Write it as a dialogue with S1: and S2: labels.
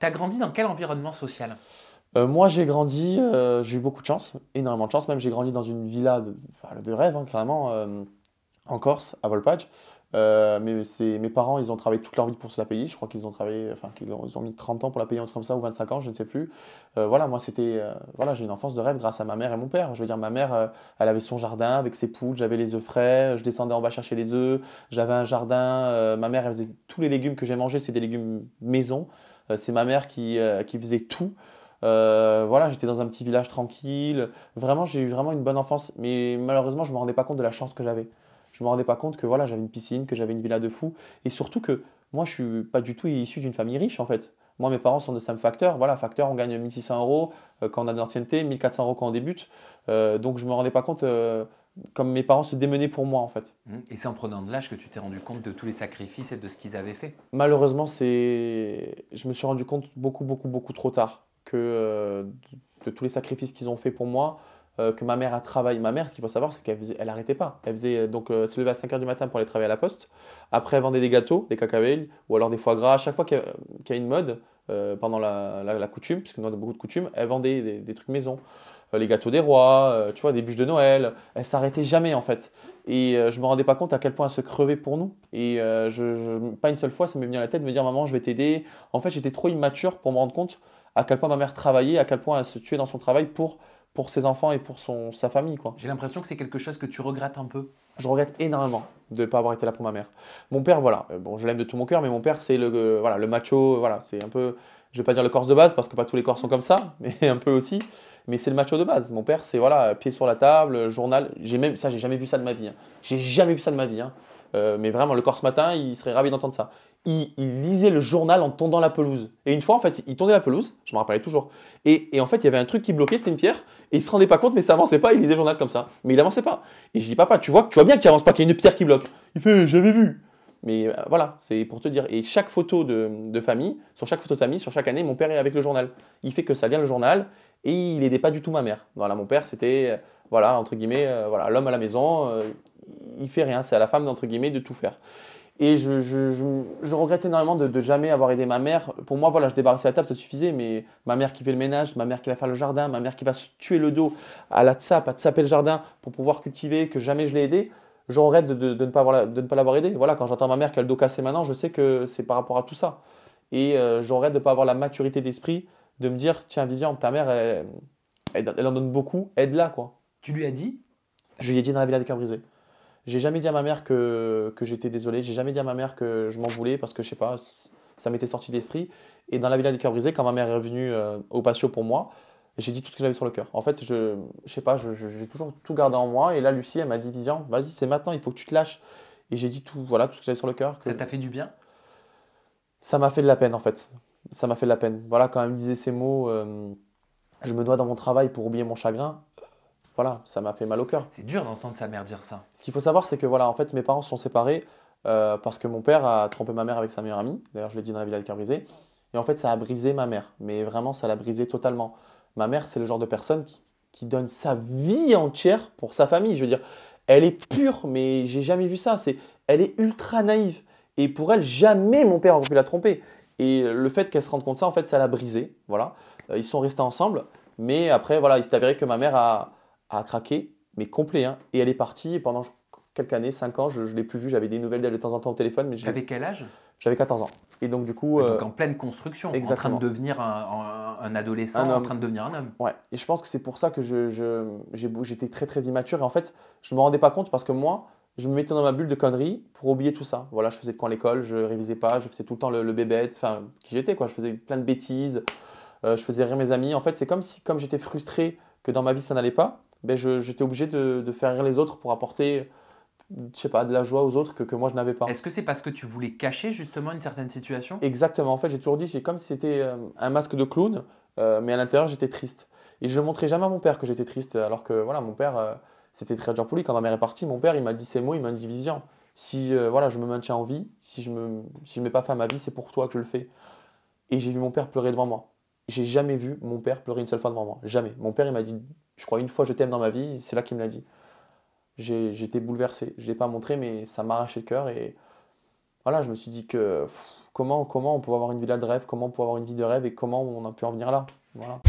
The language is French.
S1: Tu as grandi dans quel environnement social?
S2: Moi, j'ai grandi, j'ai eu beaucoup de chance, énormément de chance même. J'ai grandi dans une villa enfin, de rêve, hein, carrément, en Corse, à Volpage. Mais mes parents, ils ont travaillé toute leur vie pour se la payer. Je crois qu'ils ont travaillé, enfin, ils ont mis 30 ans pour la payer, un truc comme ça, ou 25 ans, je ne sais plus. Voilà, moi, voilà, j'ai une enfance de rêve grâce à ma mère et mon père. Je veux dire, ma mère, elle avait son jardin avec ses poules, j'avais les œufs frais, je descendais en bas chercher les œufs, j'avais un jardin. Ma mère, elle faisait tous les légumes que j'ai mangés, c'est des légumes maison. C'est ma mère qui faisait tout. Voilà, j'étais dans un petit village tranquille. Vraiment, j'ai eu vraiment une bonne enfance. Mais malheureusement, je ne me rendais pas compte de la chance que j'avais. Je ne me rendais pas compte que voilà, j'avais une piscine, que j'avais une villa de fou. Et surtout que moi, je ne suis pas du tout issu d'une famille riche en fait. Moi, mes parents sont de Sam Facteur. Voilà, Facteur, on gagne 1 600 euros quand on a de l'ancienneté, 1 400 € quand on débute. Donc, je ne me rendais pas compte comme mes parents se démenaient pour moi en fait.
S1: Et c'est en prenant de l'âge que tu t'es rendu compte de tous les sacrifices et de ce qu'ils avaient fait.
S2: Malheureusement, je me suis rendu compte beaucoup, beaucoup, beaucoup trop tard que de tous les sacrifices qu'ils ont fait pour moi, que ma mère a travaillé. Ma mère, ce qu'il faut savoir, c'est elle arrêtait pas. Elle faisait donc se lever à 5 h du matin pour aller travailler à la poste. Après, elle vendait des gâteaux, des cacahuètes ou alors des foie gras. À chaque fois qu'il y a une mode pendant la coutume, parce que nous on a beaucoup de coutumes, elle vendait des trucs maison. Les gâteaux des rois, tu vois, des bûches de Noël. Elle s'arrêtait jamais en fait. Et je me rendais pas compte à quel point elle se crevait pour nous. Et pas une seule fois, ça m'est venu à la tête de me dire, maman, je vais t'aider. En fait, j'étais trop immature pour me rendre compte à quel point ma mère travaillait, à quel point elle se tuait dans son travail pour ses enfants et pour sa famille, quoi.
S1: J'ai l'impression que c'est quelque chose que tu regrettes un peu.
S2: Je regrette énormément de ne pas avoir été là pour ma mère. Mon père, voilà, bon, je l'aime de tout mon cœur, mais mon père, c'est voilà, le macho, voilà, c'est un peu, je vais pas dire le Corse de base, parce que pas tous les Corses sont comme ça, mais un peu aussi, mais c'est le macho de base. Mon père, c'est, voilà, pied sur la table, journal, j'ai jamais vu ça de ma vie, hein. J'ai jamais vu ça de ma vie, hein. Mais vraiment, le Corse matin, il serait ravi d'entendre ça. Il lisait le journal en tondant la pelouse. Et une fois, en fait, il tondait la pelouse, je me rappellerai toujours. Et en fait, il y avait un truc qui bloquait, c'était une pierre, et il se rendait pas compte, mais ça avançait pas, il lisait le journal comme ça. Mais il avançait pas. Et je dis, papa, tu vois bien que tu avances pas, qu'il y a une pierre qui bloque. Il fait, j'avais vu. Mais voilà, c'est pour te dire. Et chaque photo de famille, sur chaque photo de famille, sur chaque année, mon père est avec le journal. Il fait que ça vient le journal et il n'aidait pas du tout ma mère. Voilà, mon père, c'était, voilà, entre guillemets, voilà, l'homme à la maison, il fait rien. C'est à la femme, entre guillemets, de tout faire. Et je regrette énormément de jamais avoir aidé ma mère. Pour moi, voilà, je débarrassais la table, ça suffisait, mais ma mère qui fait le ménage, ma mère qui va faire le jardin, ma mère qui va se tuer le dos à la tsape, à tsaper le jardin pour pouvoir cultiver, que jamais je l'ai aidé, je regrette de ne pas de ne pas l'avoir aidé. Voilà, quand j'entends ma mère qui a le dos cassé maintenant, je sais que c'est par rapport à tout ça. Et je regrette de ne pas avoir la maturité d'esprit de me dire, tiens, Viviane, ta mère, elle en donne beaucoup, aide-la, quoi.
S1: Tu lui as dit?
S2: Je lui ai dit dans la villa des cœurs brisés. J'ai jamais dit à ma mère que j'étais désolé. J'ai jamais dit à ma mère que je m'en voulais parce que je sais pas, ça m'était sorti d'esprit. Et dans la villa des cœurs brisés, quand ma mère est revenue au patio pour moi, j'ai dit tout ce que j'avais sur le cœur. En fait, je sais pas, j'ai toujours tout gardé en moi. Et là, Lucie, elle m'a dit, Vivian, vas-y, c'est maintenant, il faut que tu te lâches. Et j'ai dit tout, voilà, tout ce que j'avais sur le cœur.
S1: Ça t'a fait du bien?
S2: Ça m'a fait de la peine, en fait. Ça m'a fait de la peine. Voilà, quand elle me disait ces mots, je me dois dans mon travail pour oublier mon chagrin. Voilà, ça m'a fait mal au cœur.
S1: C'est dur d'entendre sa mère dire ça.
S2: Ce qu'il faut savoir, c'est que voilà, en fait, mes parents se sont séparés parce que mon père a trompé ma mère avec sa meilleure amie. D'ailleurs, je l'ai dit dans la villa des cœurs brisés. Et en fait, ça a brisé ma mère. Mais vraiment, ça l'a brisé totalement. Ma mère, c'est le genre de personne qui donne sa vie entière pour sa famille. Je veux dire, elle est pure, mais j'ai jamais vu ça. Elle est ultra naïve. Et pour elle, jamais mon père aurait pu la tromper. Et le fait qu'elle se rende compte de ça, en fait, ça l'a brisé. Voilà. Ils sont restés ensemble. Mais après, voilà, il s'est avéré que ma mère a craqué, mais complet, hein. Et elle est partie et pendant quelques années, 5 ans, je ne l'ai plus vue. J'avais des nouvelles d'elle de temps en temps au téléphone, mais
S1: T'avais quel âge?
S2: j'avais 14 ans. Et donc du coup,
S1: Ouais, donc en pleine construction, en train de
S2: exactement,
S1: devenir un
S2: un
S1: adolescent, en
S2: homme.
S1: train de devenir un homme.
S2: Ouais. Et je pense que c'est pour ça que j'étais très très immature. Et en fait, je ne me rendais pas compte parce que moi, je me mettais dans ma bulle de conneries pour oublier tout ça. Voilà, je faisais de quoi à l'école, je révisais pas, je faisais tout le temps le bébête, enfin, qui j'étais quoi. Je faisais plein de bêtises, je faisais rire mes amis. En fait, c'est comme si, comme j'étais frustré que dans ma vie ça n'allait pas, ben j'étais obligé de faire rire les autres pour apporter, je sais pas, de la joie aux autres que moi je n'avais pas.
S1: Est-ce que c'est parce que tu voulais cacher justement une certaine situation?
S2: Exactement, en fait, j'ai toujours dit, c'est comme si c'était un masque de clown, mais à l'intérieur j'étais triste. Et je ne montrais jamais à mon père que j'étais triste, alors que voilà, mon père, c'était très dur pour lui. Quand ma mère est partie, mon père, il m'a dit ces mots, il m'a dit, Vivian, si voilà, je me maintiens en vie, si je ne mets pas fin à ma vie, c'est pour toi que je le fais. Et j'ai vu mon père pleurer devant moi. J'ai jamais vu mon père pleurer une seule fois devant moi. Jamais. Mon père, il m'a dit, je crois, une fois je t'aime dans ma vie, c'est là qu'il me l'a dit. J'étais bouleversé. Je ne l'ai pas montré, mais ça m'a arraché le cœur. Et voilà, je me suis dit que comment on peut avoir une villa de rêve, comment on peut avoir une vie de rêve et comment on a pu en venir là. Voilà.